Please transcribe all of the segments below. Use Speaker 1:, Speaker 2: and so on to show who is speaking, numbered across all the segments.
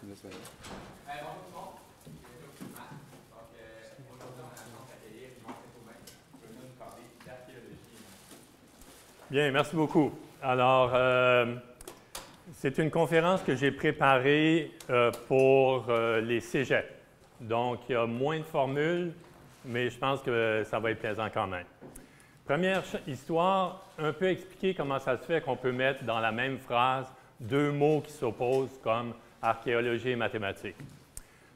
Speaker 1: tu me laisses aller.
Speaker 2: Bonjour tout le monde. Bienvenue au Max. Donc, aujourd'hui, on a la chance d'accueillir Yvon Saint-Aubin qui va nous parler d'archéologie.
Speaker 3: Bien, merci beaucoup. Alors, c'est une conférence que j'ai préparée pour les cégeps. Donc, il y a moins de formules, mais je pense que ça va être plaisant quand même. Première histoire, un peu expliquer comment ça se fait qu'on peut mettre dans la même phrase deux mots qui s'opposent comme archéologie et mathématiques.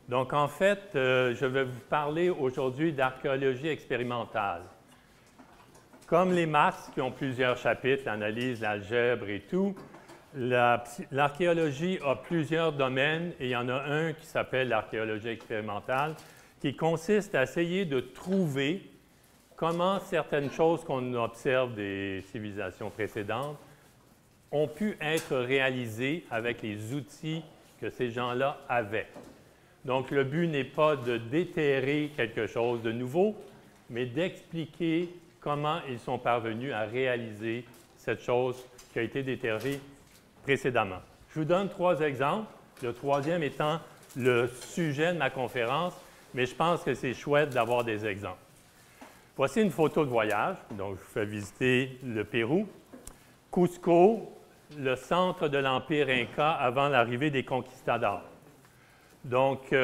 Speaker 3: Donc, en fait, je vais vous parler aujourd'hui d'archéologie expérimentale. Comme les maths qui ont plusieurs chapitres, l'analyse, l'algèbre et tout, l'archéologie a plusieurs domaines et il y en a un qui s'appelle l'archéologie expérimentale qui consiste à essayer de trouver comment certaines choses qu'on observe des civilisations précédentes ont pu être réalisées avec les outils que ces gens-là avaient. Donc, le but n'est pas de déterrer quelque chose de nouveau, mais d'expliquer comment ils sont parvenus à réaliser cette chose qui a été déterrée précédemment. Je vous donne trois exemples, le troisième étant le sujet de ma conférence, mais je pense que c'est chouette d'avoir des exemples. Voici une photo de voyage, donc je vous fais visiter le Pérou. Cusco, le centre de l'Empire Inca avant l'arrivée des conquistadors. Donc,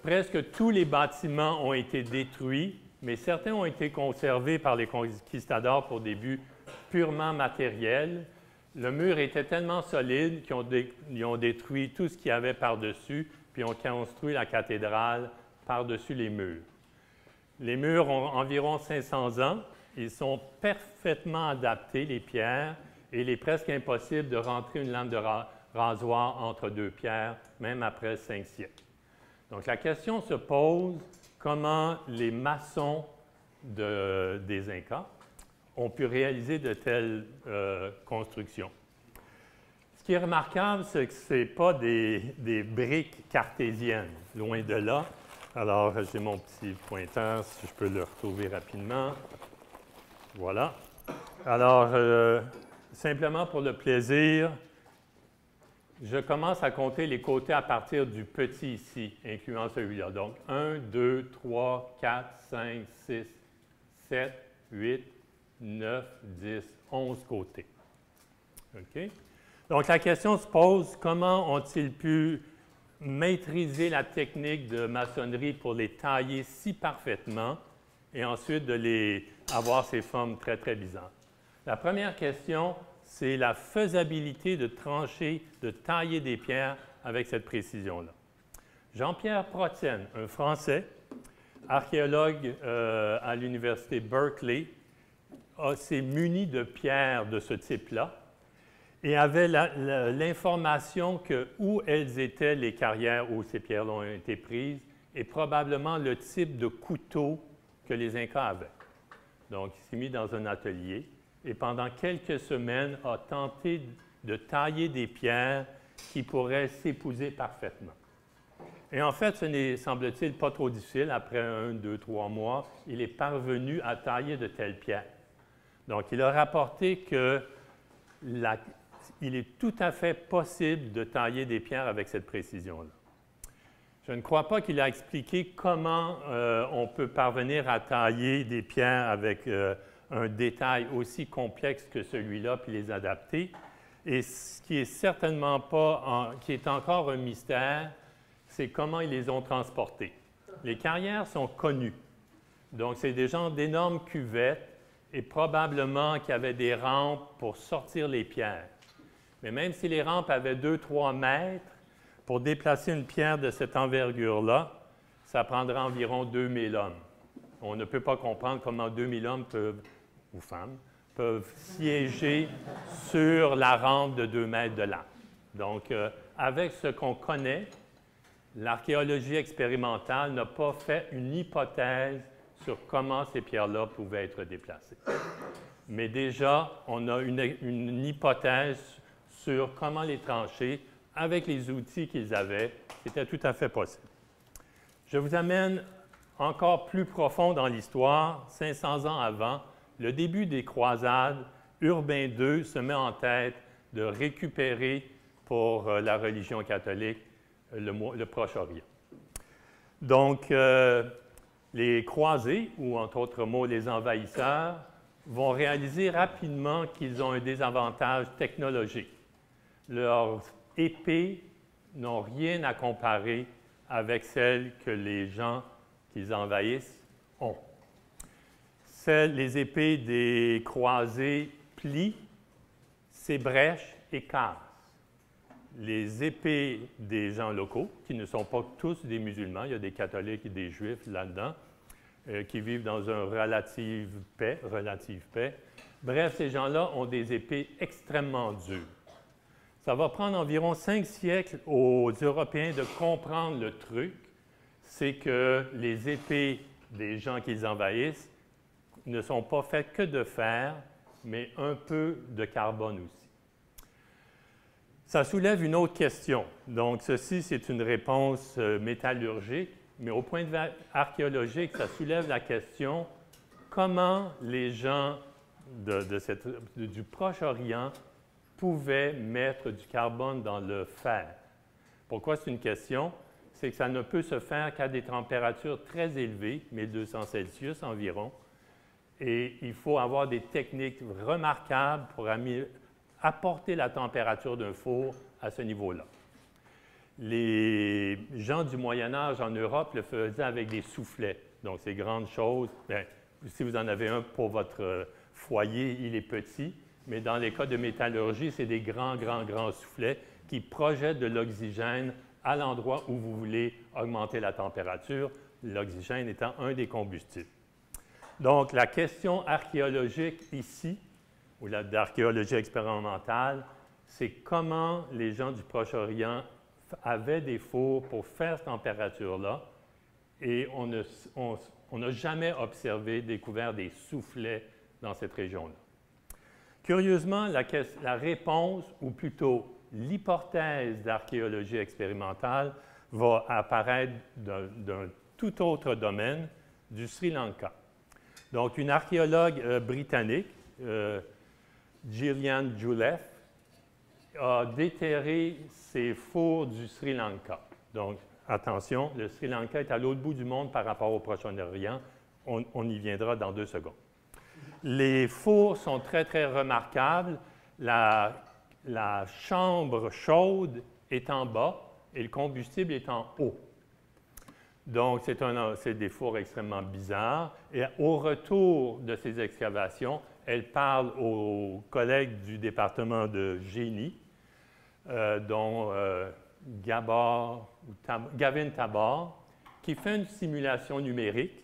Speaker 3: presque tous les bâtiments ont été détruits, mais certains ont été conservés par les conquistadors pour des buts purement matériels. Le mur était tellement solide qu'ils ont détruit tout ce qu'il y avait par-dessus, puis ont construit la cathédrale par-dessus les murs. Les murs ont environ 500 ans. Ils sont parfaitement adaptés, les pierres, et il est presque impossible de rentrer une lame de rasoir entre deux pierres, même après 5 siècles. Donc, la question se pose, comment les maçons des Incas ont pu réaliser de telles constructions. Ce qui est remarquable, c'est que ce n'est pas des briques cartésiennes, loin de là. Alors, j'ai mon petit pointeur, si je peux le retrouver rapidement. Voilà. Alors, simplement pour le plaisir, je commence à compter les côtés à partir du petit ici, incluant celui-là. Donc, 1, 2, 3, 4, 5, 6, 7, 8, 9, 10, 11 côtés. OK? Donc, la question se pose, comment ont-ils pu maîtriser la technique de maçonnerie pour les tailler si parfaitement et ensuite de avoir ces formes très, très bizarres? La première question, c'est la faisabilité de trancher, de tailler des pierres avec cette précision-là. Jean-Pierre Protienne, un Français, archéologue à l'université Berkeley, s'est muni de pierres de ce type-là et avait l'information que où elles étaient les carrières où ces pierres-là ont été prises et probablement le type de couteau que les Incas avaient. Donc, il s'est mis dans un atelier et pendant quelques semaines a tenté de tailler des pierres qui pourraient s'épouser parfaitement. Et en fait, ce n'est, semble-t-il, pas trop difficile. Après 1, 2, 3 mois, il est parvenu à tailler de telles pierres. Donc, il a rapporté que il est tout à fait possible de tailler des pierres avec cette précision-là. Je ne crois pas qu'il a expliqué comment on peut parvenir à tailler des pierres avec un détail aussi complexe que celui-là, puis les adapter. Et ce qui est certainement pas, qui est encore un mystère, c'est comment ils les ont transportés. Les carrières sont connues. Donc, c'est des genres d'énormes cuvettes et probablement qu'il y avait des rampes pour sortir les pierres. Mais même si les rampes avaient 2-3 mètres, pour déplacer une pierre de cette envergure-là, ça prendrait environ 2000 hommes. On ne peut pas comprendre comment 2000 hommes ou femmes peuvent siéger sur la rampe de 2 mètres de large. Donc, avec ce qu'on connaît, l'archéologie expérimentale n'a pas fait une hypothèse sur comment ces pierres-là pouvaient être déplacées. Mais déjà, on a une hypothèse sur comment les trancher avec les outils qu'ils avaient. C'était tout à fait possible. Je vous amène encore plus profond dans l'histoire. 500 ans avant, le début des croisades, Urbain II se met en tête de récupérer pour la religion catholique le Proche-Orient. Donc, les croisés, ou entre autres mots, les envahisseurs, vont réaliser rapidement qu'ils ont un désavantage technologique. Leurs épées n'ont rien à comparer avec celles que les gens qu'ils envahissent ont. Les épées des croisés plient, s'ébrèchent et cassent. Les épées des gens locaux, qui ne sont pas tous des musulmans, il y a des catholiques et des juifs là-dedans, qui vivent dans une relative paix. Bref, ces gens-là ont des épées extrêmement dures. Ça va prendre environ 5 siècles aux Européens de comprendre le truc, c'est que les épées des gens qu'ils envahissent ne sont pas faites que de fer, mais un peu de carbone aussi. Ça soulève une autre question. Donc, ceci, c'est une réponse métallurgique, mais au point de vue archéologique, ça soulève la question comment les gens du Proche-Orient pouvaient mettre du carbone dans le fer. Pourquoi c'est une question? C'est que ça ne peut se faire qu'à des températures très élevées, 1200 Celsius environ, et il faut avoir des techniques remarquables pour apporter la température d'un four à ce niveau-là. Les gens du Moyen Âge en Europe le faisaient avec des soufflets. Donc, ces grandes choses, bien, si vous en avez un pour votre foyer, il est petit, mais dans les cas de métallurgie, c'est des grands soufflets qui projettent de l'oxygène à l'endroit où vous voulez augmenter la température, l'oxygène étant un des combustibles. Donc, la question archéologique ici, ou d'archéologie expérimentale, c'est comment les gens du Proche-Orient avaient des fours pour faire cette température-là, et on n'a jamais découvert des soufflets dans cette région-là. Curieusement, la réponse, ou plutôt l'hypothèse d'archéologie expérimentale, va apparaître d'un tout autre domaine, du Sri Lanka. Donc, une archéologue britannique, Gillian Juleff, a déterré ces fours du Sri Lanka. Donc, attention, le Sri Lanka est à l'autre bout du monde par rapport au Proche-Orient. On y viendra dans 2 secondes. Les fours sont très remarquables. La chambre chaude est en bas et le combustible est en haut. Donc, c'est des fours extrêmement bizarres. Et au retour de ces excavations, elle parle aux collègues du département de génie, dont Gavin Tabor, qui fait une simulation numérique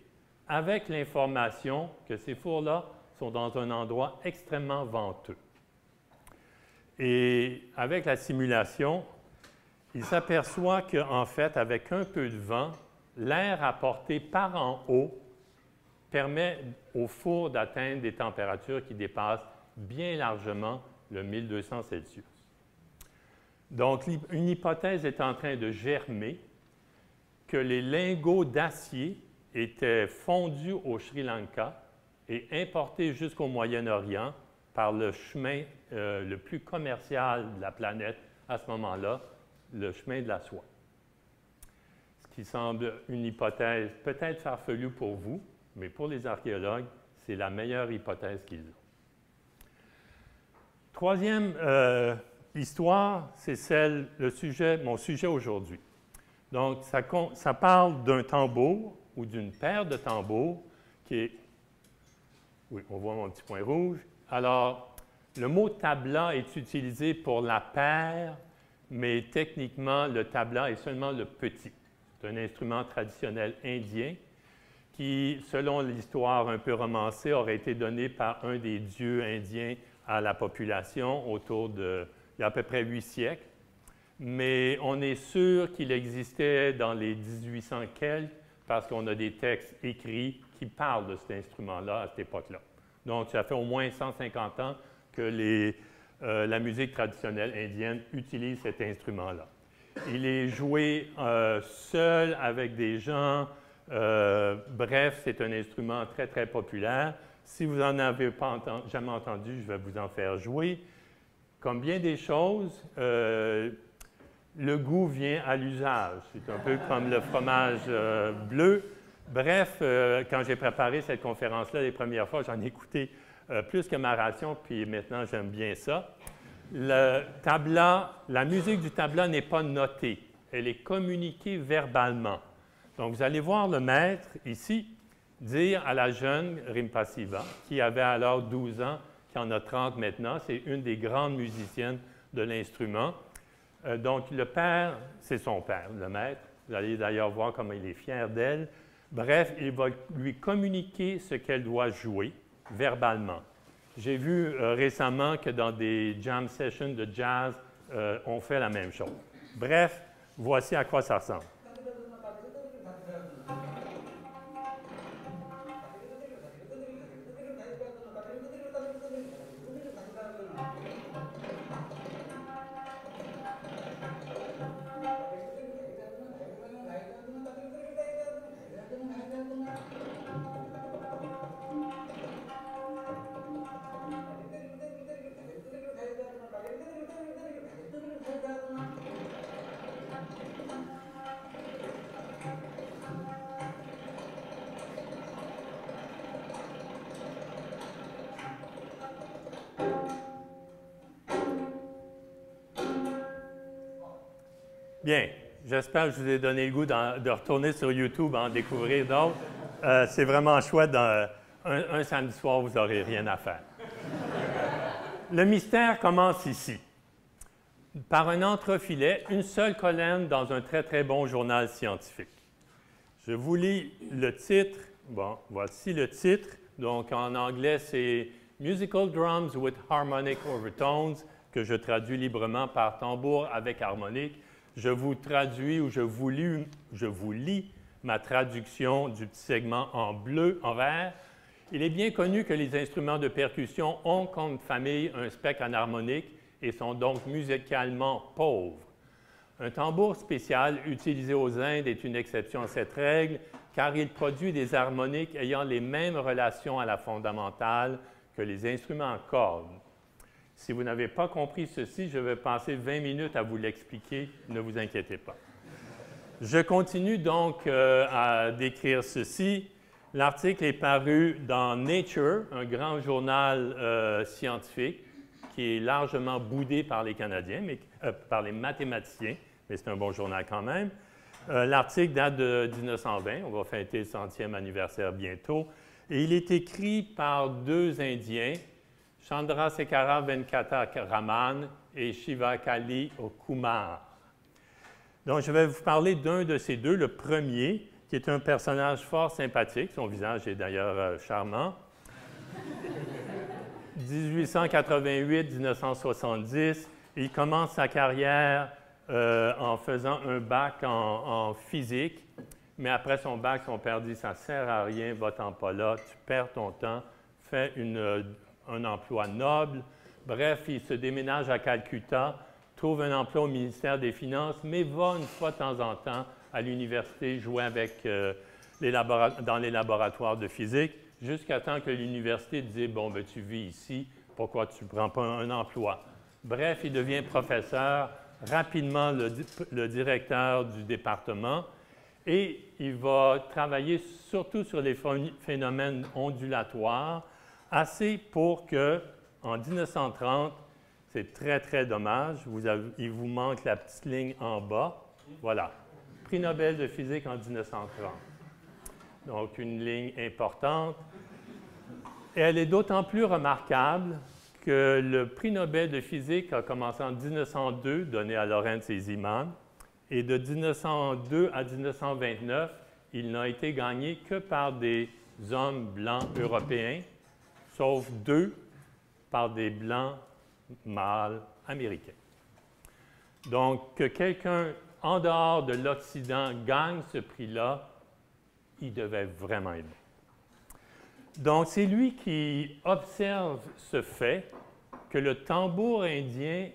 Speaker 3: avec l'information que ces fours-là sont dans un endroit extrêmement venteux. Et avec la simulation, il s'aperçoit qu'en fait, avec un peu de vent, l'air apporté par en haut permet au four d'atteindre des températures qui dépassent bien largement le 1200 Celsius. Donc, une hypothèse est en train de germer que les lingots d'acier étaient fondus au Sri Lanka et importés jusqu'au Moyen-Orient par le chemin le plus commercial de la planète à ce moment-là, le chemin de la soie. Ce qui semble une hypothèse peut-être farfelue pour vous, mais pour les archéologues, c'est la meilleure hypothèse qu'ils ont. Troisième histoire, c'est mon sujet aujourd'hui. Donc, ça parle d'un tambour ou d'une paire de tambours qui est... Oui, on voit mon petit point rouge. Alors, le mot tabla est utilisé pour la paire, mais techniquement, le tabla est seulement le petit. C'est un instrument traditionnel indien qui, selon l'histoire un peu romancée, aurait été donné par un des dieux indiens à la population il y a à peu près 8 siècles. Mais on est sûr qu'il existait dans les 1800 quelques parce qu'on a des textes écrits qui parlent de cet instrument-là à cette époque-là. Donc, ça fait au moins 150 ans que la musique traditionnelle indienne utilise cet instrument-là. Il est joué seul avec des gens. Bref, c'est un instrument très populaire. Si vous n'en avez jamais entendu, je vais vous en faire jouer. Comme bien des choses, le goût vient à l'usage. C'est un peu comme le fromage bleu. Bref, quand j'ai préparé cette conférence-là les premières fois, j'en ai écouté plus que ma ration, puis maintenant j'aime bien ça. Le tabla, la musique du tabla n'est pas notée, elle est communiquée verbalement. Donc, vous allez voir le maître ici dire à la jeune Rimpasiva, qui avait alors 12 ans, qui en a 30 maintenant, c'est une des grandes musiciennes de l'instrument. Donc, le père, c'est son père, le maître. Vous allez d'ailleurs voir comment il est fier d'elle. Bref, il va lui communiquer ce qu'elle doit jouer verbalement. J'ai vu récemment que dans des jam sessions de jazz, on fait la même chose. Bref, voici à quoi ça ressemble. Bien, j'espère que je vous ai donné le goût de retourner sur YouTube, en découvrir d'autres. C'est vraiment chouette. Un samedi soir, vous n'aurez rien à faire. Le mystère commence ici. Par un entrefilet, une seule colonne dans un très, très bon journal scientifique. Je vous lis le titre. Bon, voici le titre. Donc, en anglais, c'est « Musical Drums with Harmonic Overtones », que je traduis librement par « tambour avec harmonique ». Je vous traduis ou je vous lis ma traduction du petit segment en bleu, en vert. Il est bien connu que les instruments de percussion ont comme famille un spectre anharmonique et sont donc musicalement pauvres. Un tambour spécial utilisé aux Indes est une exception à cette règle car il produit des harmoniques ayant les mêmes relations à la fondamentale que les instruments à cordes. Si vous n'avez pas compris ceci, je vais passer 20 minutes à vous l'expliquer, ne vous inquiétez pas. Je continue donc à décrire ceci. L'article est paru dans Nature, un grand journal scientifique qui est largement boudé par les Canadiens, par les mathématiciens, mais c'est un bon journal quand même. L'article date de 1920, on va fêter le 100e anniversaire bientôt, et il est écrit par deux Indiens, Chandrasekhara Venkata Raman et Shivakali Kumar. Donc, je vais vous parler d'un de ces deux, le premier, qui est un personnage fort sympathique. Son visage est d'ailleurs charmant. 1888-1970, il commence sa carrière en faisant un bac en physique, mais après son bac, son père dit « ça ne sert à rien, va-t'en pas là, tu perds ton temps, fais un emploi noble ». Bref, il se déménage à Calcutta, trouve un emploi au ministère des Finances, mais va une fois de temps en temps à l'université jouer avec, dans les laboratoires de physique, jusqu'à temps que l'université dise « bon, ben, tu vis ici, pourquoi tu ne prends pas un emploi ?» Bref, il devient professeur, rapidement le directeur du département, et il va travailler surtout sur les phénomènes ondulatoires, assez pour que, en 1930, c'est très, très dommage, il vous manque la petite ligne en bas, voilà, prix Nobel de physique en 1930. Donc, une ligne importante. Et elle est d'autant plus remarquable que le prix Nobel de physique a commencé en 1902, donné à Lorentz et Zeeman, et de 1902 à 1929, il n'a été gagné que par des hommes blancs européens, sauf 2 par des blancs mâles américains. Donc, que quelqu'un en dehors de l'Occident gagne ce prix-là, il devait vraiment aimer. Donc, c'est lui qui observe ce fait que le tambour indien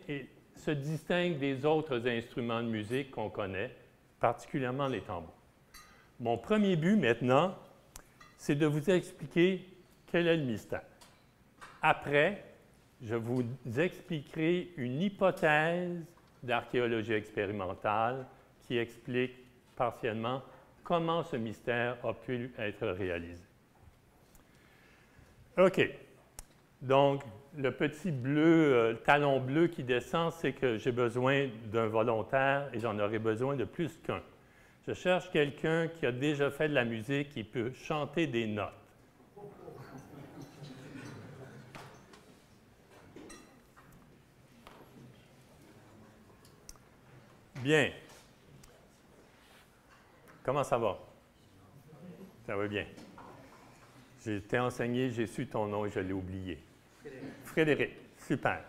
Speaker 3: se distingue des autres instruments de musique qu'on connaît, particulièrement les tambours. Mon premier but maintenant, c'est de vous expliquer quel est le mystère. Après, je vous expliquerai une hypothèse d'archéologie expérimentale qui explique partiellement comment ce mystère a pu être réalisé. OK. Donc, le petit bleu, talon bleu qui descend, c'est que j'ai besoin d'un volontaire et j'en aurai besoin de plus qu'un. Je cherche quelqu'un qui a déjà fait de la musique et peut chanter des notes. Bien. Comment ça va? Ça va bien. J'ai été enseigné, j'ai su ton nom et je l'ai oublié. Frédéric. Super.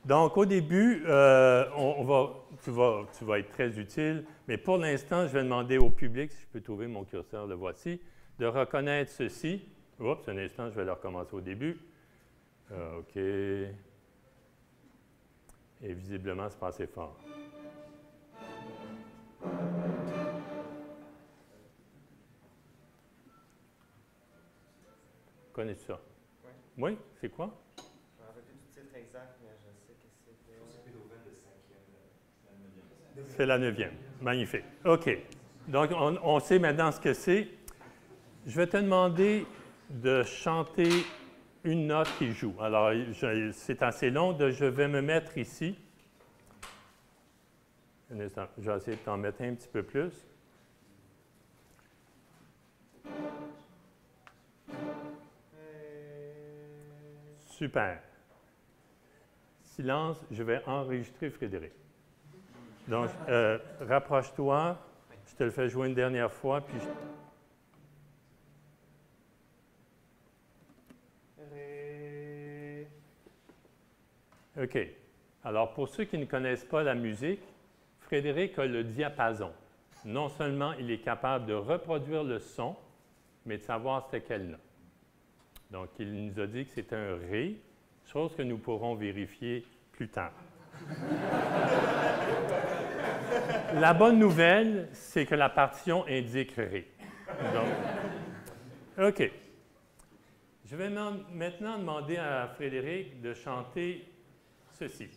Speaker 3: Donc, au début, tu vas être très utile, mais pour l'instant, je vais demander au public, si je peux trouver mon curseur, le voici, de reconnaître ceci. Oups, un instant, je vais le recommencer au début. OK. Et visiblement, c'est pas assez fort. Connais-tu ça? Oui. Oui? C'est quoi?
Speaker 1: Je me rappelle plus du titre exact, mais je sais que c'était...
Speaker 3: C'est la 9e. Magnifique. OK. Donc, on sait maintenant ce que c'est. Je vais te demander de chanter une note qui joue. Alors, c'est assez long. Je vais me mettre ici. Un instant. Je vais essayer de t'en mettre un petit peu plus. Super. Silence, je vais enregistrer Frédéric. Donc, rapproche-toi. Je te le fais jouer une dernière fois, puis OK. Alors, pour ceux qui ne connaissent pas la musique, Frédéric a le diapason. Non seulement il est capable de reproduire le son, mais de savoir c'était quelle note. Donc, il nous a dit que c'est un Ré, chose que nous pourrons vérifier plus tard. La bonne nouvelle, c'est que la partition indique Ré. Donc, OK. Je vais maintenant demander à Frédéric de chanter ceci.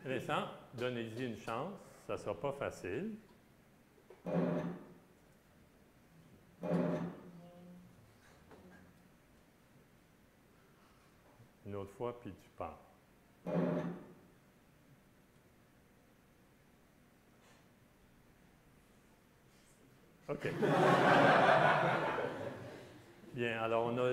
Speaker 3: Vincent, donnez-y une chance. Ça ne sera pas facile. Une autre fois, puis tu pars. OK. Bien, alors on a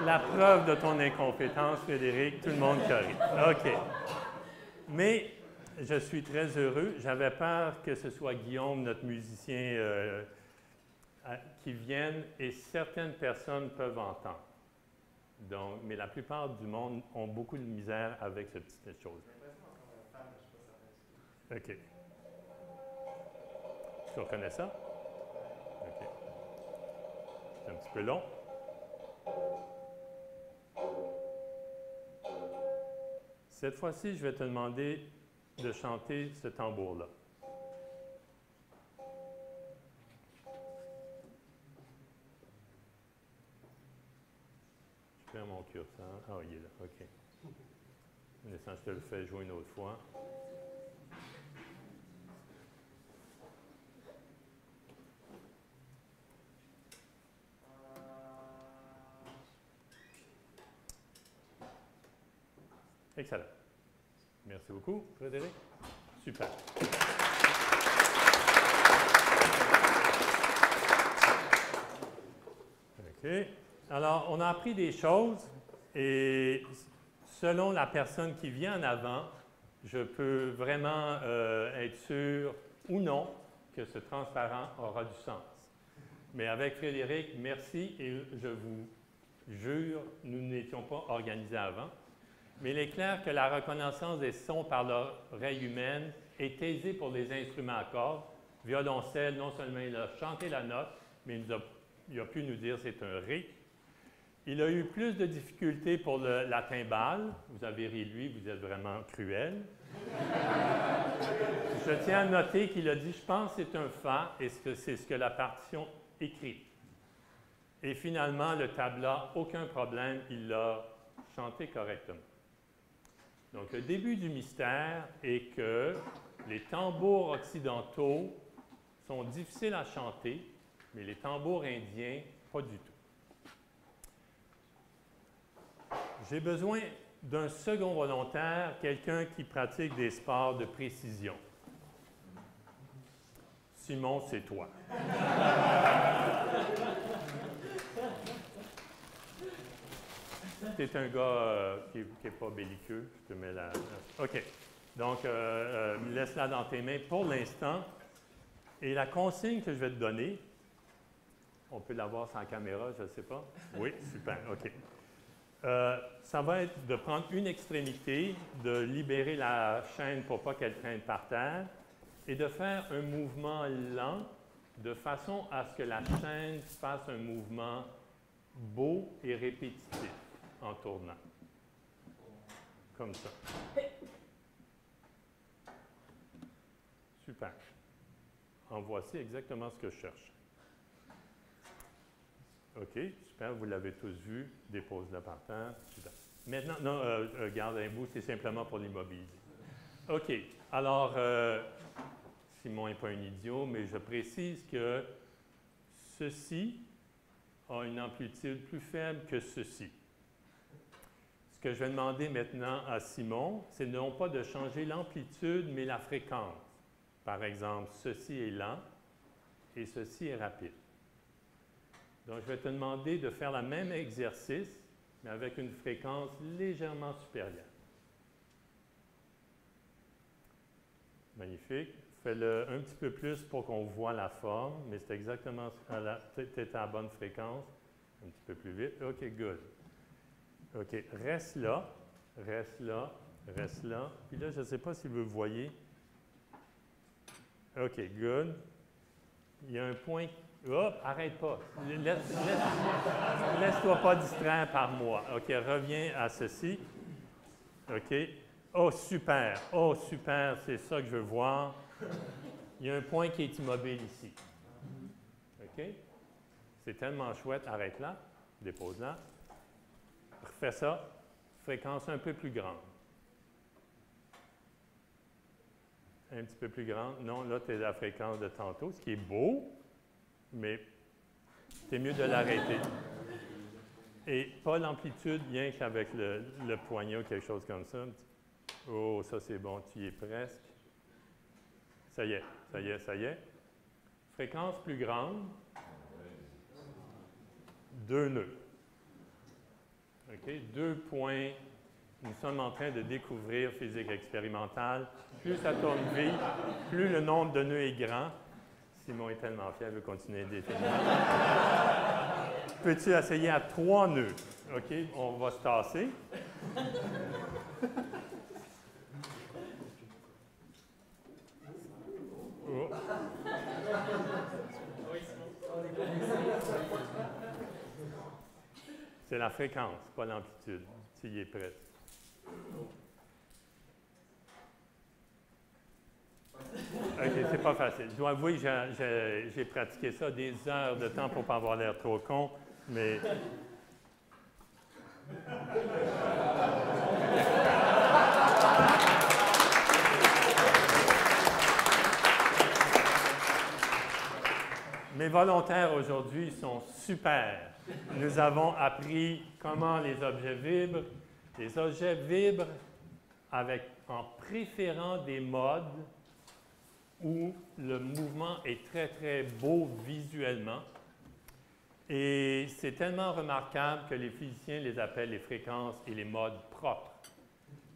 Speaker 3: la preuve de ton incompétence, Frédéric, tout le monde corrige. OK. Mais je suis très heureux. J'avais peur que ce soit Guillaume, notre musicien, qui vienne, et certaines personnes peuvent entendre. Donc, mais la plupart du monde ont beaucoup de misère avec cette petite chose. OK. Tu reconnais ça? OK. C'est un petit peu long. Cette fois-ci, je vais te demander de chanter ce tambour-là. Je perds mon curseur. Ah, il est là. OK. Un instant, je te le fais jouer une autre fois. Excellent. Merci beaucoup, Frédéric. Super. OK. Alors, on a appris des choses et selon la personne qui vient en avant, je peux vraiment être sûr ou non que ce transparent aura du sens. Mais avec Frédéric, merci et je vous jure, nous n'étions pas organisés avant. Mais il est clair que la reconnaissance des sons par l'oreille humaine est aisée pour les instruments à cordes. Violoncelle, non seulement il a chanté la note, mais il a pu nous dire c'est un Ré. Il a eu plus de difficultés pour la timbale. Vous avez ri de lui, vous êtes vraiment cruel. Je tiens à noter qu'il a dit, je pense que c'est un Fa, et c'est ce que la partition écrite. Et finalement, le tabla, aucun problème, il l'a chanté correctement. Donc, le début du mystère est que les tambours occidentaux sont difficiles à chanter, mais les tambours indiens, pas du tout. J'ai besoin d'un second volontaire, quelqu'un qui pratique des sports de précision. Simon, c'est toi. Tu es un gars qui n'est pas belliqueux. Je te mets la... OK. Donc, laisse-la dans tes mains pour l'instant. Et la consigne que je vais te donner, on peut la voir sans caméra, je ne sais pas. Oui, super, OK. Ça va être de prendre une extrémité, de libérer la chaîne pour pas qu'elle traîne par terre et de faire un mouvement lent de façon à ce que la chaîne fasse un mouvement beau et répétitif en tournant. Comme ça. Super. En voici exactement ce que je cherche. OK, super, vous l'avez tous vu. Dépose-le par terre. Super. Maintenant, non, garde un bout, c'est simplement pour l'immobiliser. OK, alors, Simon n'est pas un idiot, mais je précise que ceci a une amplitude plus faible que ceci. Ce que je vais demander maintenant à Simon, c'est non pas de changer l'amplitude, mais la fréquence. Par exemple, ceci est lent et ceci est rapide. Donc, je vais te demander de faire le même exercice, mais avec une fréquence légèrement supérieure. Magnifique. Fais-le un petit peu plus pour qu'on voit la forme, mais c'est exactement, tu es à la bonne fréquence. Un petit peu plus vite. OK, good. OK, reste là, reste là, reste là. Puis là, je ne sais pas si vous voyez. OK, good. Il y a un point. Hop, arrête pas. Laisse-toi pas distraire par moi. OK, reviens à ceci. OK. Oh, super. Oh, super. C'est ça que je veux voir. Il y a un point qui est immobile ici. OK. C'est tellement chouette. Arrête là. Dépose là. Refais ça. Fréquence un peu plus grande. Un petit peu plus grande. Non, là, tu es à la fréquence de tantôt, ce qui est beau, mais c'est mieux de l'arrêter. Et pas l'amplitude, bien qu'avec le poignet ou quelque chose comme ça. Oh, ça c'est bon, tu y es presque. Ça y est, ça y est, ça y est. Fréquence plus grande. 2 nœuds. OK, 2 points. Nous sommes en train de découvrir physique expérimentale. Plus ça tourne vite, plus le nombre de nœuds est grand. Simon est tellement fier, il veut continuer à définir. Peux-tu essayer à 3 nœuds? OK, on va se tasser. Oh. C'est la fréquence, pas l'amplitude. Tu y es prêt. OK, c'est pas facile. Je dois avouer que j'ai pratiqué ça des heures de temps pour ne pas avoir l'air trop con, mais... Mes volontaires aujourd'hui sont super. Nous avons appris comment les objets vibrent. Les objets vibrent en préférant des modes où le mouvement est très, très beau visuellement. Et c'est tellement remarquable que les physiciens les appellent les fréquences et les modes propres.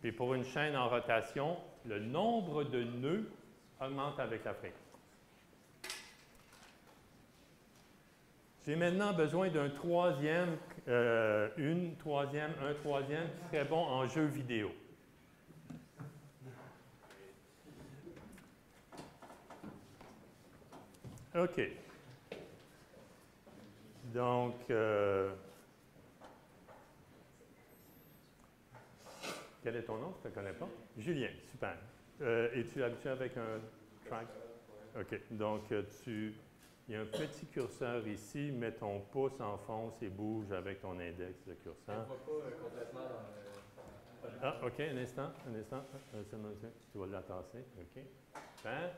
Speaker 3: Et pour une chaîne en rotation, le nombre de nœuds augmente avec la fréquence. J'ai maintenant besoin d'un troisième, un troisième qui serait bon en jeu vidéo. OK. Donc, quel est ton nom? Je ne te connais pas. Julien, super. Es-tu habitué avec un track? OK. Donc, il il y a un petit curseur ici, mets ton pouce en fond et bouge avec ton index de curseur.
Speaker 1: On ne voit pas complètement dans le...
Speaker 3: Ah, OK, un instant. Tu vas l'attasser, OK. Hein?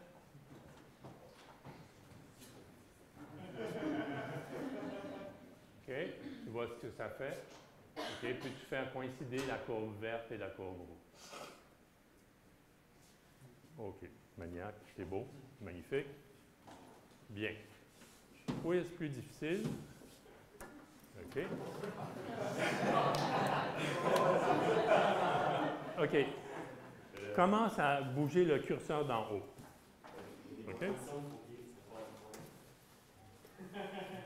Speaker 3: OK, tu vois ce que ça fait. OK, peux-tu faire coïncider la courbe verte et la courbe rouge? OK, maniaque, c'est beau, magnifique. Bien. Quiz plus difficile. OK. OK. Commence à bouger le curseur d'en haut. OK?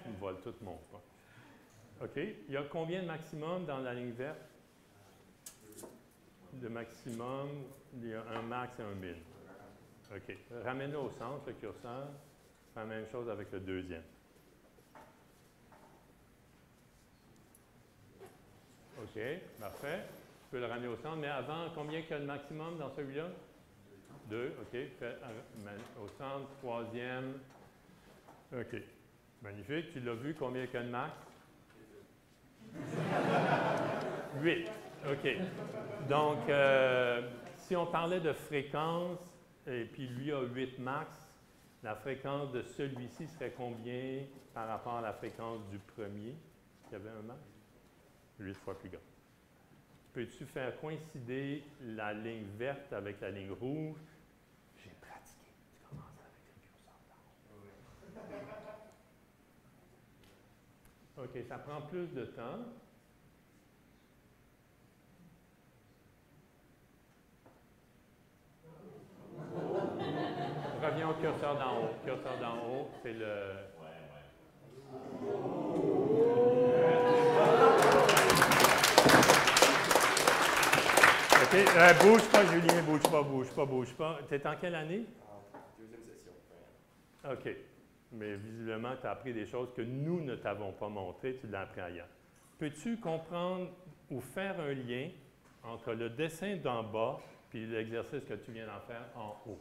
Speaker 3: Il me vole tout mon point. OK. Il y a combien de maximum dans la ligne verte? De maximum, il y a un max et un min. OK. Ramène-le au centre, le curseur. Fais la même chose avec le deuxième. OK, parfait. Tu peux le ramener au centre, mais avant, combien qu'il y a le maximum dans celui-là? 2, OK. Fais au centre, troisième. OK. Magnifique. Tu l'as vu, combien qu'il y a de max? 8. OK. Donc, si on parlait de fréquence, et puis lui a 8 max, la fréquence de celui-ci serait combien par rapport à la fréquence du premier, qui avait un max? 8 fois plus grand. Peux-tu faire coïncider la ligne verte avec la ligne rouge? J'ai pratiqué. Tu commences avec le curseur d'en haut. OK, ça prend plus de temps. Reviens au curseur d'en haut. Curseur d'en haut, c'est le... OK. Bouge pas, Julien, bouge pas. Tu es en quelle année?
Speaker 1: Deuxième session.
Speaker 3: OK. Mais visiblement, tu as appris des choses que nous ne t'avons pas montrées, tu l'as appris ailleurs. Peux-tu comprendre ou faire un lien entre le dessin d'en bas et l'exercice que tu viens d'en faire en haut?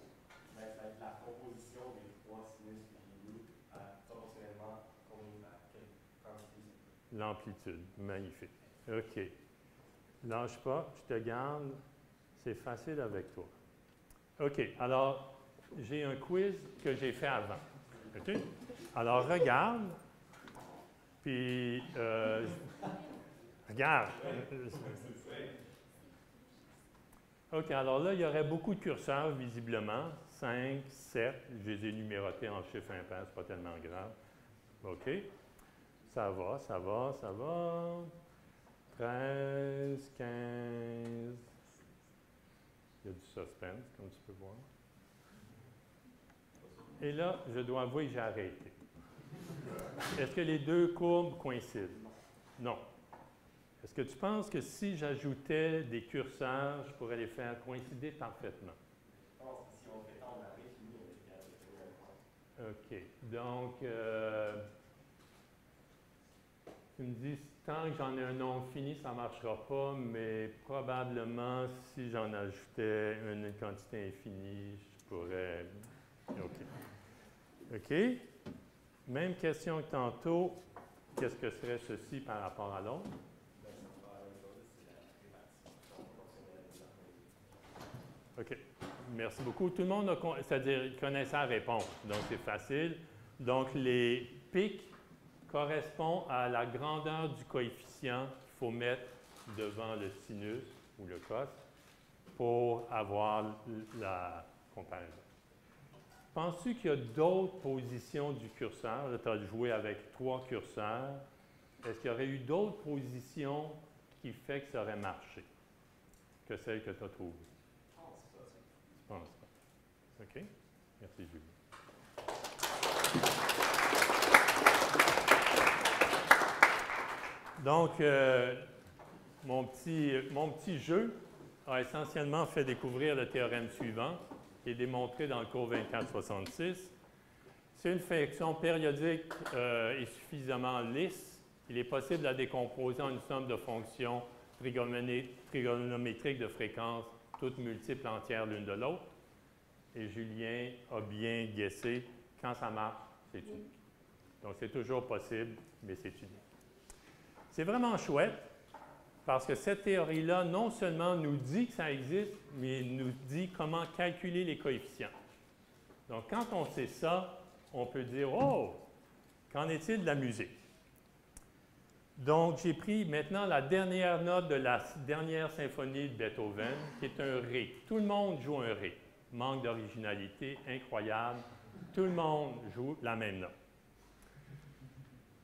Speaker 1: Ça va être la composition des trois sinus que j'ai mis proportionnellement à quelle quantité?
Speaker 3: L'amplitude. Magnifique. OK. Lâche pas, je te garde. C'est facile avec toi. OK. Alors, j'ai un quiz que j'ai fait avant. OK? Alors, regarde. Puis, regarde. OK. Alors là, il y aurait beaucoup de curseurs, visiblement. 5, 7. Je les ai numérotés en chiffres impairs. C'est pas tellement grave. OK. Ça va. 13, 15. Il y a du suspense, comme tu peux voir. Et là, je dois avouer que j'ai arrêté. Est-ce que les deux courbes coïncident? Non. Est-ce que tu penses que si j'ajoutais des curseurs, je pourrais les faire coïncider parfaitement?
Speaker 1: Je pense que si on fait ça, on arrive fini avec
Speaker 3: OK. Donc, tu me dis, tant que j'en ai un nombre fini, ça ne marchera pas, mais probablement, si j'en ajoutais une quantité infinie, je pourrais... OK. Même question que tantôt. Qu'est-ce que serait ceci par rapport à l'autre? OK. Merci beaucoup. Tout le monde connaît sa réponse, donc c'est facile. Donc, les pics correspondent à la grandeur du coefficient qu'il faut mettre devant le sinus ou le cos pour avoir la comparaison. Penses-tu qu'il y a d'autres positions du curseur? Là, tu as joué avec 3 curseurs. Est-ce qu'il y aurait eu d'autres positions qui fait que ça aurait marché que celles que tu as trouvées?
Speaker 1: Je pense pas.
Speaker 3: Je pense pas. OK. Merci, Julie. Donc, mon petit jeu a essentiellement fait découvrir le théorème suivant, qui est démontré dans le cours 2466. Si une fonction périodique est suffisamment lisse, il est possible de la décomposer en une somme de fonctions trigonométriques de fréquence, toutes multiples entières l'une de l'autre. Et Julien a bien guessé. Quand ça marche, c'est tout. Donc, c'est toujours possible, mais c'est unique. C'est vraiment chouette parce que cette théorie-là, non seulement nous dit que ça existe, mais nous dit comment calculer les coefficients. Donc, quand on sait ça, on peut dire « Oh, qu'en est-il de la musique? » Donc, j'ai pris maintenant la dernière note de la dernière symphonie de Beethoven, qui est un Ré. Tout le monde joue un Ré. Manque d'originalité, incroyable. Tout le monde joue la même note.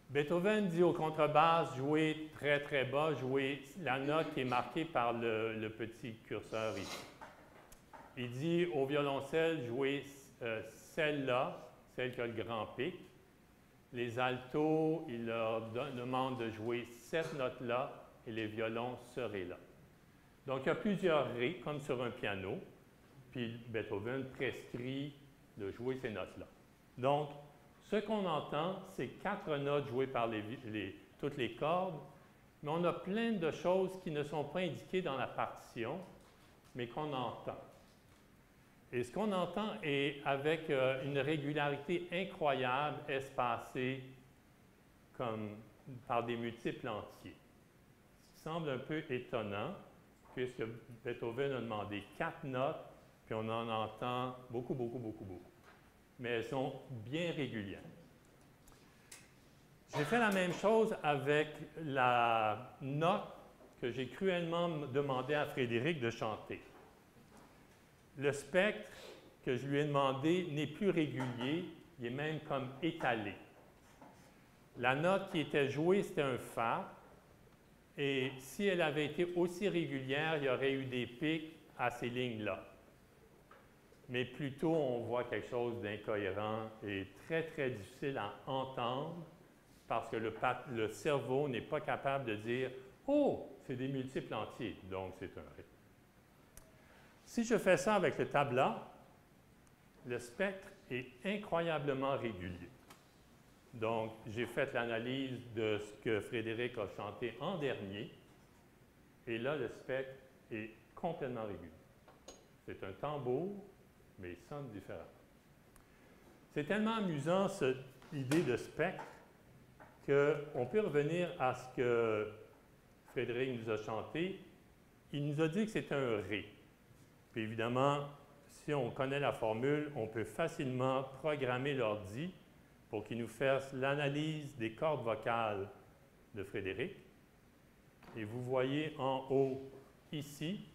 Speaker 3: Beethoven dit au contrebasse, jouer très très bas, jouer la note qui est marquée par le petit curseur ici. Il dit au violoncelle, jouer celle-là, celle qui a le grand pic. Les altos, il leur demande de jouer cette note-là et les violons ce Ré-là. Donc, il y a plusieurs Ré, comme sur un piano, puis Beethoven prescrit de jouer ces notes-là. Donc, ce qu'on entend, c'est 4 notes jouées par toutes les cordes, mais on a plein de choses qui ne sont pas indiquées dans la partition, mais qu'on entend. Et ce qu'on entend est avec une régularité incroyable, espacée comme par des multiples entiers. Ce qui semble un peu étonnant, puisque Beethoven a demandé 4 notes, puis on en entend beaucoup, beaucoup, beaucoup, beaucoup. Mais elles sont bien régulières. J'ai fait la même chose avec la note que j'ai cruellement demandé à Frédéric de chanter. Le spectre que je lui ai demandé n'est plus régulier, il est même comme étalé. La note qui était jouée, c'était un Fa, et si elle avait été aussi régulière, il y aurait eu des pics à ces lignes-là. Mais plutôt, on voit quelque chose d'incohérent et très, très difficile à entendre parce que le cerveau n'est pas capable de dire « Oh, c'est des multiples entiers, donc c'est un Ré ». Si je fais ça avec le tabla, le spectre est incroyablement régulier. Donc, j'ai fait l'analyse de ce que Frédéric a chanté en dernier, et là, le spectre est complètement régulier. C'est un tambour, mais il sonne différemment. C'est tellement amusant, cette idée de spectre, qu'on peut revenir à ce que Frédéric nous a chanté. Il nous a dit que c'était un Ré. Puis évidemment, si on connaît la formule, on peut facilement programmer l'ordi pour qu'il nous fasse l'analyse des cordes vocales de Frédéric. Et vous voyez en haut, ici,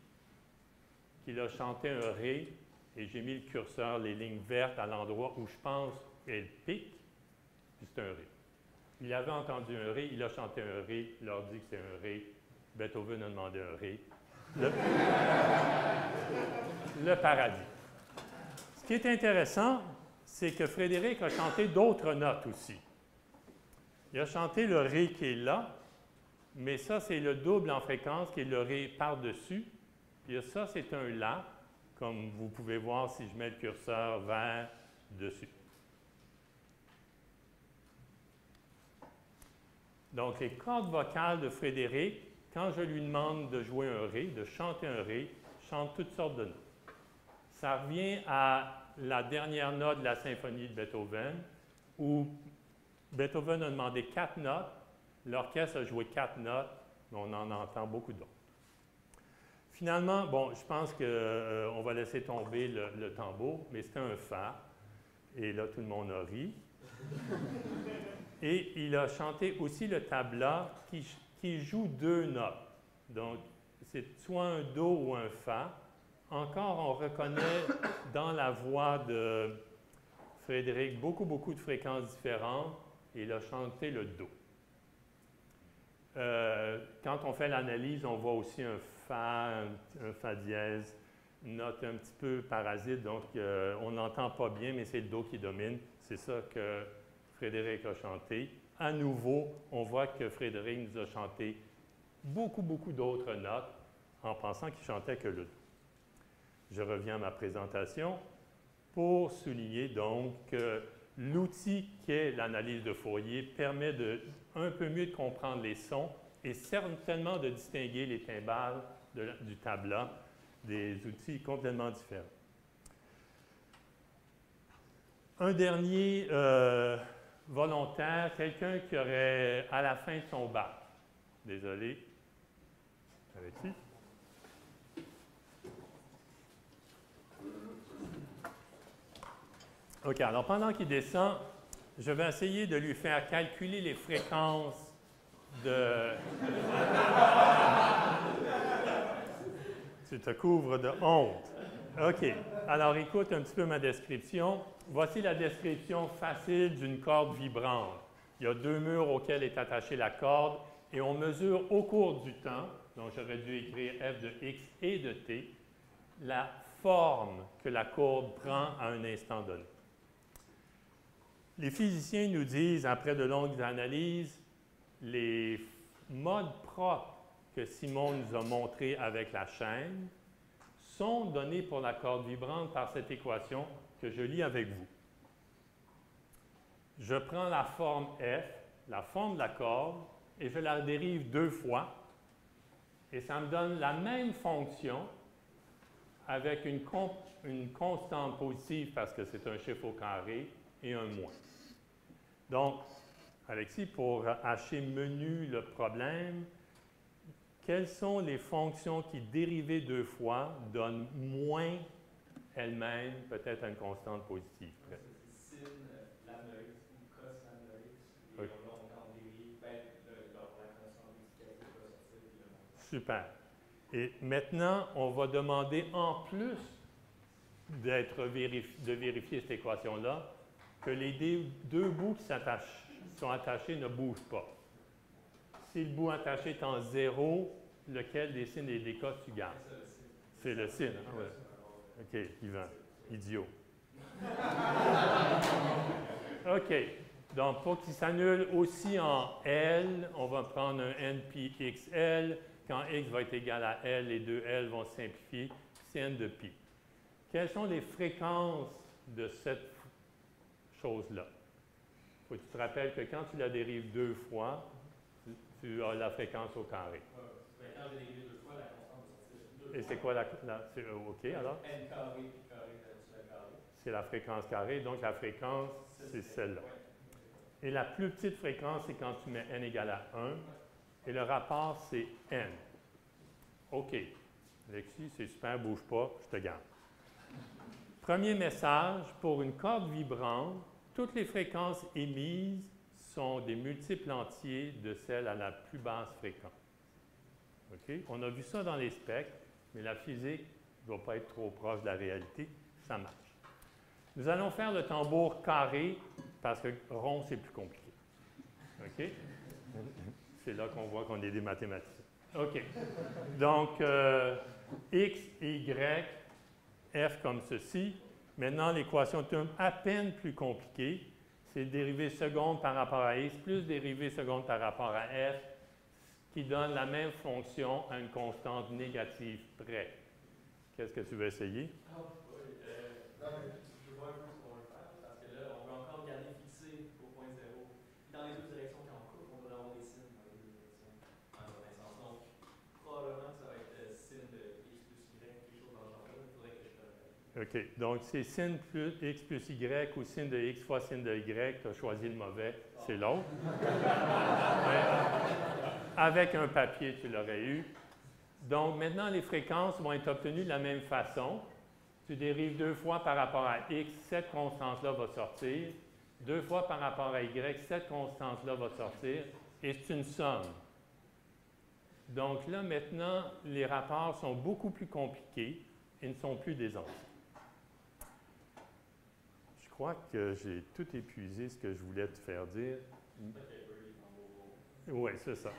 Speaker 3: qu'il a chanté un Ré, et j'ai mis le curseur, les lignes vertes, à l'endroit où je pense qu'elle pique, puis c'est un Ré. Il avait entendu un Ré, il a chanté un Ré, il leur dit que c'est un Ré, Beethoven a demandé un Ré. Le paradis. Ce qui est intéressant, c'est que Frédéric a chanté d'autres notes aussi. Il a chanté le Ré qui est là, mais ça, c'est le double en fréquence qui est le Ré par-dessus. Puis ça, c'est un La, comme vous pouvez voir si je mets le curseur vers dessus. Donc, les cordes vocales de Frédéric, quand je lui demande de jouer un Ré, de chanter un Ré, chante toutes sortes de notes. Ça revient à la dernière note de la symphonie de Beethoven, où Beethoven a demandé 4 notes, l'orchestre a joué 4 notes, mais on en entend beaucoup d'autres. Finalement, bon, je pense qu'on va laisser tomber le tambour, mais c'était un Fa, et là, tout le monde a ri. Et il a chanté aussi le tabla qui joue 2 notes. Donc, c'est soit un Do ou un Fa. Encore, on reconnaît dans la voix de Frédéric beaucoup, beaucoup de fréquences différentes, et il a chanté le Do. Quand on fait l'analyse, on voit aussi un Fa, un Fa dièse, une note un petit peu parasite, donc on n'entend pas bien, mais c'est le Do qui domine. C'est ça que Frédéric a chanté. À nouveau, on voit que Frédéric nous a chanté beaucoup, beaucoup d'autres notes en pensant qu'il chantait que le Do. Je reviens à ma présentation pour souligner donc que l'outil qu'est l'analyse de Fourier permet un peu mieux de comprendre les sons et certainement de distinguer les timbales du tabla, des outils complètement différents. Un dernier volontaire, quelqu'un qui aurait à la fin de son bac. Désolé. Avec-ci. OK, alors pendant qu'il descend, je vais essayer de lui faire calculer les fréquences de... Tu te couvres de honte. OK, alors écoute un petit peu ma description. Voici la description facile d'une corde vibrante. Il y a deux murs auxquels est attachée la corde et on mesure au cours du temps, donc j'aurais dû écrire f de x et de t, la forme que la courbe prend à un instant donné. Les physiciens nous disent, après de longues analyses, les modes propres que Simon nous a montrés avec la chaîne sont donnés pour la corde vibrante par cette équation que je lis avec vous. Je prends la forme f, la forme de la corde, et je la dérive deux fois, et ça me donne la même fonction avec une constante positive parce que c'est un chiffre au carré et un moins. Donc, Alexis, pour hacher menu le problème, quelles sont les fonctions qui, dérivées deux fois, donnent moins elles-mêmes, peut-être une constante positive?
Speaker 1: Sin lambda x ou cos lambda x, et
Speaker 3: Oui.
Speaker 1: on dérive, la constante explicative va sortir, puis le montant.
Speaker 3: Super. Et maintenant, on va demander, en plus de vérifier cette équation-là, que les deux bouts qui sont attachés ne bougent pas. Si le bout attaché est en 0, lequel des sines et des cos tu gardes? C'est le sin. Ah ouais. OK, Yvan. Idiot. OK. Donc, pour qu'il s'annule aussi en L, on va prendre un NPXL. Quand X va être égal à L, les deux L vont simplifier, c'est N de pi. Quelles sont les fréquences de cette chose-là? Il faut que tu te rappelles que quand tu la dérives deux fois, tu as la fréquence au carré.
Speaker 1: Quand j'ai dérivé deux fois, la constante va sortir 2.
Speaker 3: Et c'est quoi OK, alors?
Speaker 1: N carré puis carré sur le carré.
Speaker 3: C'est la fréquence carrée, donc la fréquence, c'est celle-là. Et la plus petite fréquence, c'est quand tu mets n égale à 1. Et le rapport, c'est n. OK. Alexis, c'est super, bouge pas, je te garde. Premier message, pour une corde vibrante, toutes les fréquences émises sont des multiples entiers de celles à la plus basse fréquence. OK? On a vu ça dans les spectres, mais la physique ne doit pas être trop proche de la réalité. Ça marche. Nous allons faire le tambour carré parce que rond, c'est plus compliqué. OK? C'est là qu'on voit qu'on est des mathématiciens. OK. Donc, x, y, f comme ceci. Maintenant, l'équation tourne à peine plus compliquée. C'est dérivée seconde par rapport à x plus dérivée seconde par rapport à f, qui donne la même fonction à une constante négative près. Qu'est-ce que tu veux essayer?
Speaker 1: Ah, oui. Je vois un peu ce qu'on veut faire, parce que là, on veut encore garder fixé au point 0. Dans les deux directions, quand on coupe, on va avoir des signes dans les deux directions, dans un certain sens. Donc, probablement que ça va être sin de x plus y, quelque chose dans ce genre-là. Il faudrait que je le répète.
Speaker 3: OK. Donc, c'est sin plus x plus y ou sin de x fois sin de y. Tu as choisi le mauvais, c'est l'autre. Avec un papier, tu l'aurais eu. Donc, maintenant, les fréquences vont être obtenues de la même façon. Tu dérives deux fois par rapport à x, cette constante-là va sortir. Deux fois par rapport à y, cette constante-là va sortir. Et c'est une somme. Donc là, maintenant, les rapports sont beaucoup plus compliqués et ne sont plus des anciens. Je crois que j'ai tout épuisé ce que je voulais te faire dire. Oui, c'est ça.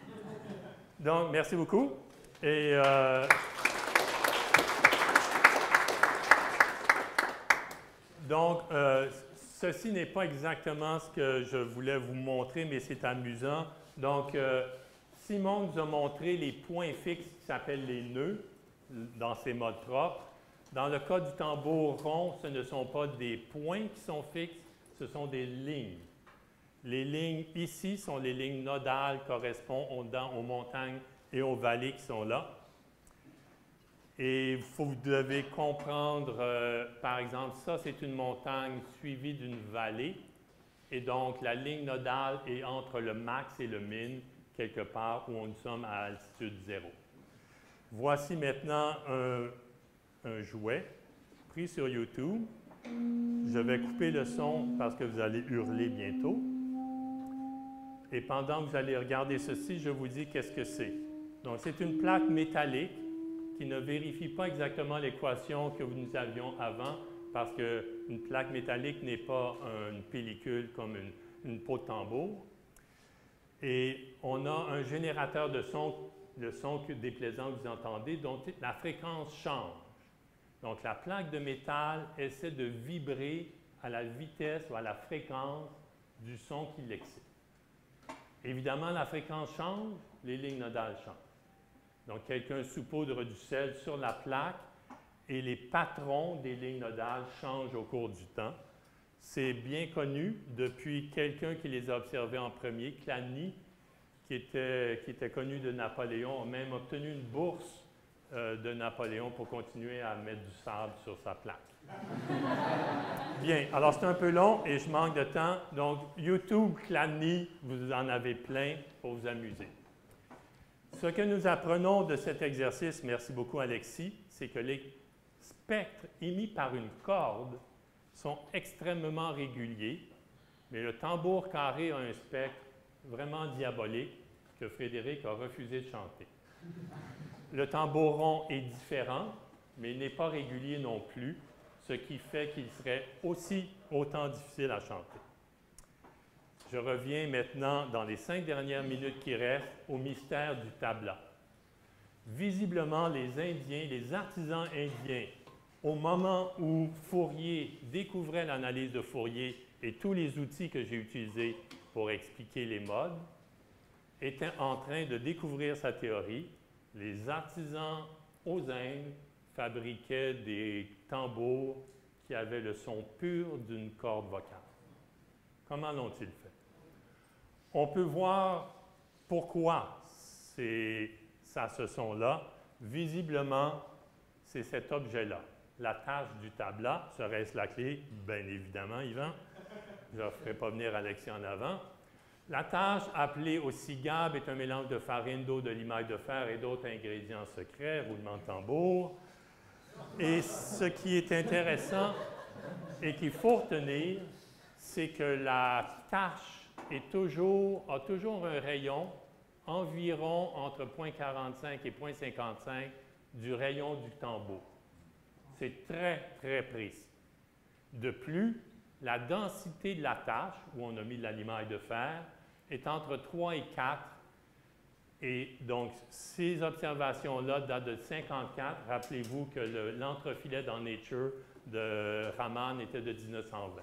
Speaker 3: Donc, merci beaucoup. Et donc, ceci n'est pas exactement ce que je voulais vous montrer, mais c'est amusant. Donc, Simon nous a montré les points fixes qui s'appellent les nœuds dans ses modes propres. Dans le cas du tambour rond, ce ne sont pas des points qui sont fixes, ce sont des lignes. Les lignes ici sont les lignes nodales correspondant aux montagnes et aux vallées qui sont là. Et vous devez comprendre, par exemple, ça c'est une montagne suivie d'une vallée. Et donc, la ligne nodale est entre le max et le min, quelque part où nous sommes à altitude 0. Voici maintenant un jouet pris sur YouTube. Je vais couper le son parce que vous allez hurler bientôt. Et pendant que vous allez regarder ceci, je vous dis qu'est-ce que c'est. Donc, c'est une plaque métallique qui ne vérifie pas exactement l'équation que nous avions avant, parce qu'une plaque métallique n'est pas une pellicule comme une peau de tambour. Et on a un générateur de son, le son déplaisant que vous entendez, dont la fréquence change. Donc, la plaque de métal essaie de vibrer à la vitesse ou à la fréquence du son qui l'excite. Évidemment, la fréquence change, les lignes nodales changent. Donc, quelqu'un saupoudre du sel sur la plaque et les patrons des lignes nodales changent au cours du temps. C'est bien connu depuis quelqu'un qui les a observés en premier, Chladni, qui était connu de Napoléon, a même obtenu une bourse de Napoléon pour continuer à mettre du sable sur sa plaque. Bien, alors c'est un peu long et je manque de temps. Donc, YouTube, Chladni, vous en avez plein pour vous amuser. Ce que nous apprenons de cet exercice, merci beaucoup Alexis, c'est que les spectres émis par une corde sont extrêmement réguliers, mais le tambour carré a un spectre vraiment diabolique que Frédéric a refusé de chanter. Le tambour rond est différent, mais il n'est pas régulier non plus, ce qui fait qu'il serait autant difficile à chanter. Je reviens maintenant, dans les 5 dernières minutes qui restent, au mystère du tabla. Visiblement, les Indiens, les artisans indiens, au moment où Fourier découvrait l'analyse de Fourier et tous les outils que j'ai utilisés pour expliquer les modes, étaient en train de découvrir sa théorie. Les artisans aux Indes fabriquaient des tambours qui avaient le son pur d'une corde vocale. Comment l'ont-ils fait? On peut voir pourquoi ça a ce son-là. Visiblement, c'est cet objet-là. La tâche du tabla, serait-ce la clé? Bien évidemment, Yvan. Je ne ferai pas venir Alexis en avant. La tâche, appelée aussi gab, est un mélange de farine, d'eau, de limaille de fer et d'autres ingrédients secrets, roulement de tambour. Et ce qui est intéressant et qu'il faut retenir, c'est que la tâche a toujours un rayon environ entre 0,45 et 0,55 du rayon du tambour. C'est très, très précis. De plus, la densité de la tâche, où on a mis de la limaille de fer, est entre 3 et 4. Et donc, ces observations-là datent de 1954. Rappelez-vous que l'entrefilet dans Nature de Raman était de 1920.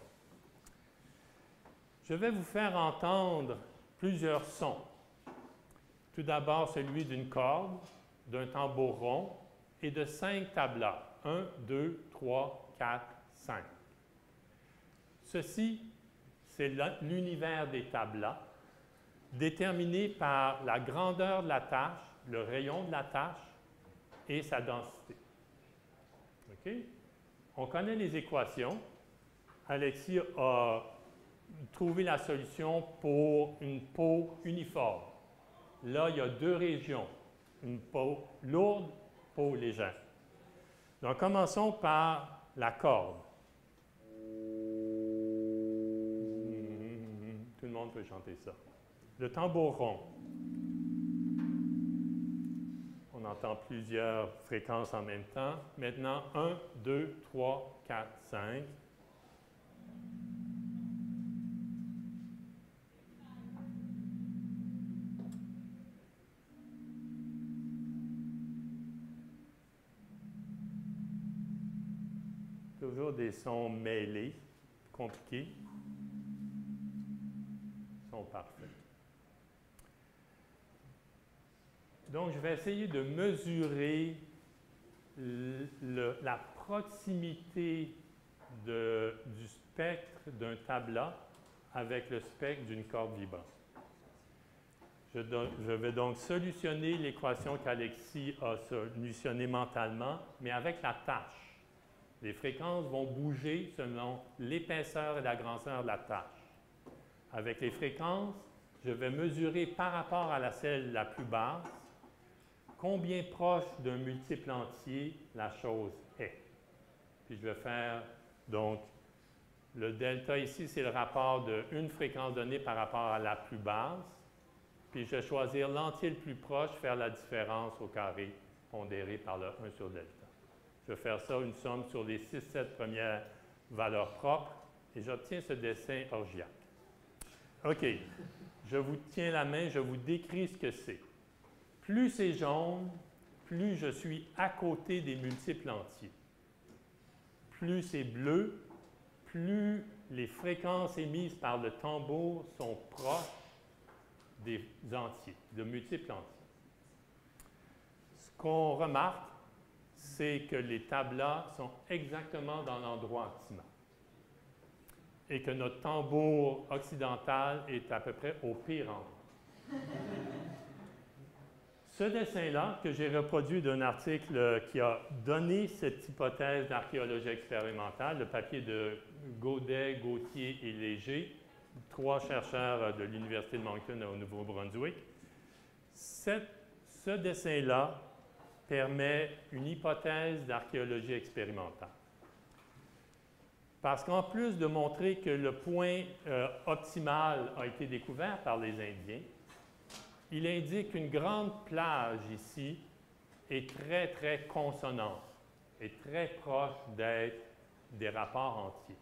Speaker 3: Je vais vous faire entendre plusieurs sons. Tout d'abord, celui d'une corde, d'un tambour rond et de 5 tablas. 1, 2, 3, 4, 5. Ceci, c'est l'univers des tablas, déterminé par la grandeur de la tâche, le rayon de la tâche et sa densité. OK? On connaît les équations. Alexis a trouvé la solution pour une peau uniforme. Là, il y a 2 régions, une peau lourde, peau légère. Donc, commençons par la corde. Tout le monde peut chanter ça. Le tambour rond. On entend plusieurs fréquences en même temps. Maintenant, 1, 2, 3, 4, 5. Toujours des sons mêlés, compliqués. Ils sont parfaits. Donc, je vais essayer de mesurer la proximité du spectre d'un tabla avec le spectre d'une corde vibrante. Je vais donc solutionner l'équation qu'Alexis a solutionnée mentalement, mais avec la tâche. Les fréquences vont bouger selon l'épaisseur et la grandeur de la tâche. Avec les fréquences, je vais mesurer par rapport à la celle la plus basse combien proche d'un multiple entier la chose est. Puis je vais faire, donc, le delta ici, c'est le rapport d'une fréquence donnée par rapport à la plus basse. Puis je vais choisir l'entier le plus proche, faire la différence au carré pondéré par le 1 sur delta. Je vais faire ça, une somme sur les 6-7 premières valeurs propres, et j'obtiens ce dessin orgiaque. OK. Je vous tiens la main, je vous décris ce que c'est. Plus c'est jaune, plus je suis à côté des multiples entiers. Plus c'est bleu, plus les fréquences émises par le tambour sont proches des entiers, de multiples entiers. Ce qu'on remarque, c'est que les tablas sont exactement dans l'endroit optimal et que notre tambour occidental est à peu près au pire endroit. Ce dessin-là, que j'ai reproduit d'un article qui a donné cette hypothèse d'archéologie expérimentale, le papier de Godet, Gauthier et Léger, 3 chercheurs de l'Université de Moncton au Nouveau-Brunswick. Ce dessin-là permet une hypothèse d'archéologie expérimentale. Parce qu'en plus de montrer que le point optimal a été découvert par les Indiens, il indique qu'une grande plage ici est très, très consonante et très proche d'être des rapports entiers.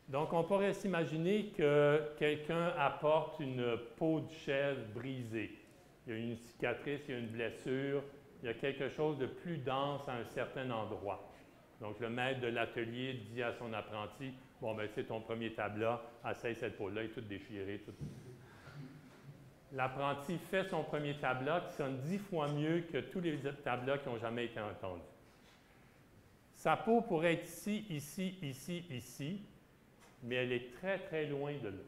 Speaker 3: Donc, on pourrait s'imaginer que quelqu'un apporte une peau de chèvre brisée. Il y a une cicatrice, il y a une blessure, il y a quelque chose de plus dense à un certain endroit. Donc, le maître de l'atelier dit à son apprenti, « Bon, ben c'est ton premier tabla, essaye cette peau-là, elle est toute déchirée. » L'apprenti fait son premier tabla qui sonne 10 fois mieux que tous les tablas qui n'ont jamais été entendus. Sa peau pourrait être ici, ici, ici, ici, mais elle est très, très loin de là.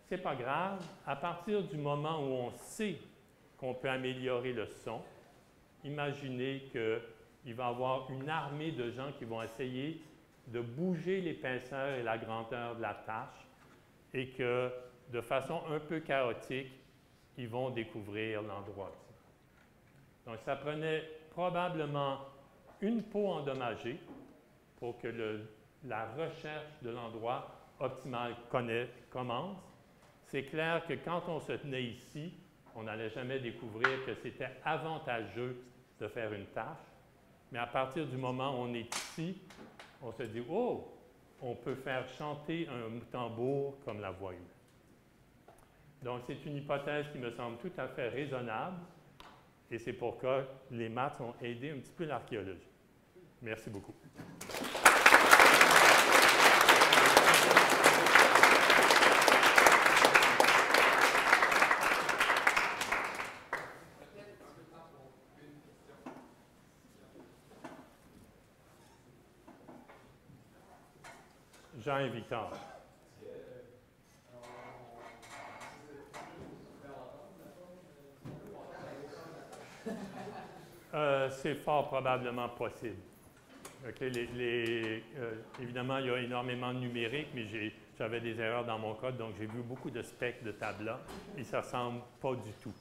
Speaker 3: Ce n'est pas grave. À partir du moment où on sait qu'on peut améliorer le son, imaginez qu'il va y avoir une armée de gens qui vont essayer de bouger l'épaisseur et la grandeur de la tâche et que, de façon un peu chaotique, ils vont découvrir l'endroit optimal. Donc, ça prenait probablement une peau endommagée pour que la recherche de l'endroit optimal commence. C'est clair que quand on se tenait ici, on n'allait jamais découvrir que c'était avantageux de faire une tâche. Mais à partir du moment où on est ici, on se dit « Oh, on peut faire chanter un tambour comme la voix humaine. » Donc, c'est une hypothèse qui me semble tout à fait raisonnable et c'est pourquoi les maths ont aidé un petit peu l'archéologie. Merci beaucoup. Jean et Victor. C'est fort probablement possible. Okay, évidemment, il y a énormément de numérique, mais j'avais des erreurs dans mon code, donc j'ai vu beaucoup de specs de tabla et ça ne ressemble pas du tout.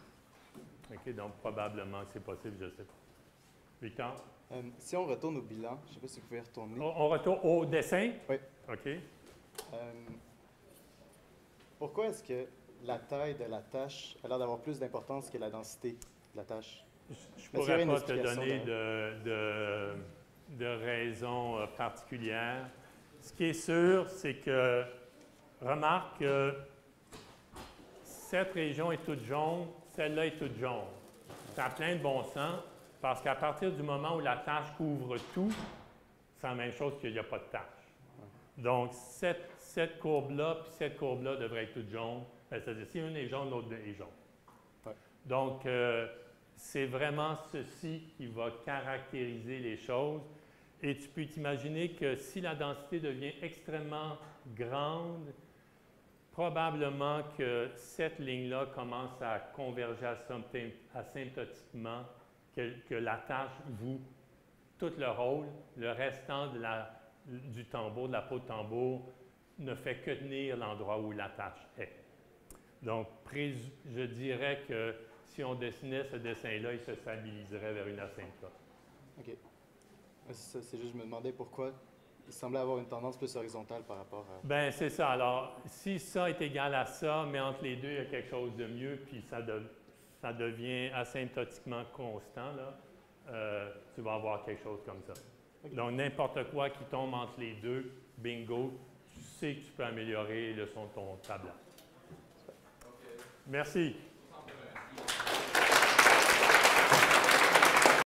Speaker 3: Okay, donc probablement que c'est possible, je ne sais pas. Victor?
Speaker 4: Si on retourne au bilan, je ne sais pas si vous pouvez retourner.
Speaker 3: On retourne au dessin?
Speaker 4: Oui.
Speaker 3: OK.
Speaker 4: Pourquoi est-ce que la taille de la tâche a l'air d'avoir plus d'importance que la densité de la tâche?
Speaker 3: Je ne pourrais pas te donner de raison particulière. Ce qui est sûr, c'est que, remarque que cette région est toute jaune, celle-là est toute jaune. Ça a plein de bon sens, parce qu'à partir du moment où la tâche couvre tout, c'est la même chose qu'il n'y a pas de tâche. Donc, cette courbe-là puis cette courbe-là devraient être toutes jaunes. C'est-à-dire, si une est jaune, l'autre est jaune.
Speaker 4: Ouais.
Speaker 3: Donc, c'est vraiment ceci qui va caractériser les choses. Et tu peux t'imaginer que si la densité devient extrêmement grande, probablement que cette ligne-là commence à converger asymptotiquement, que la tâche joue tout le rôle, le restant du tambour, de la peau de tambour, ne fait que tenir l'endroit où l'attache est. Donc, je dirais que si on dessinait ce dessin-là, il se stabiliserait vers une asymptote.
Speaker 4: OK. C'est juste, je me demandais pourquoi il semblait avoir une tendance plus horizontale par rapport à...
Speaker 3: Bien, c'est ça. Alors, si ça est égal à ça, mais entre les deux, il y a quelque chose de mieux, puis ça devient asymptotiquement constant, là, tu vas avoir quelque chose comme ça. Okay. Donc, n'importe quoi qui tombe entre les deux, bingo, tu sais que tu peux améliorer le son de ton tablage. Okay. Merci.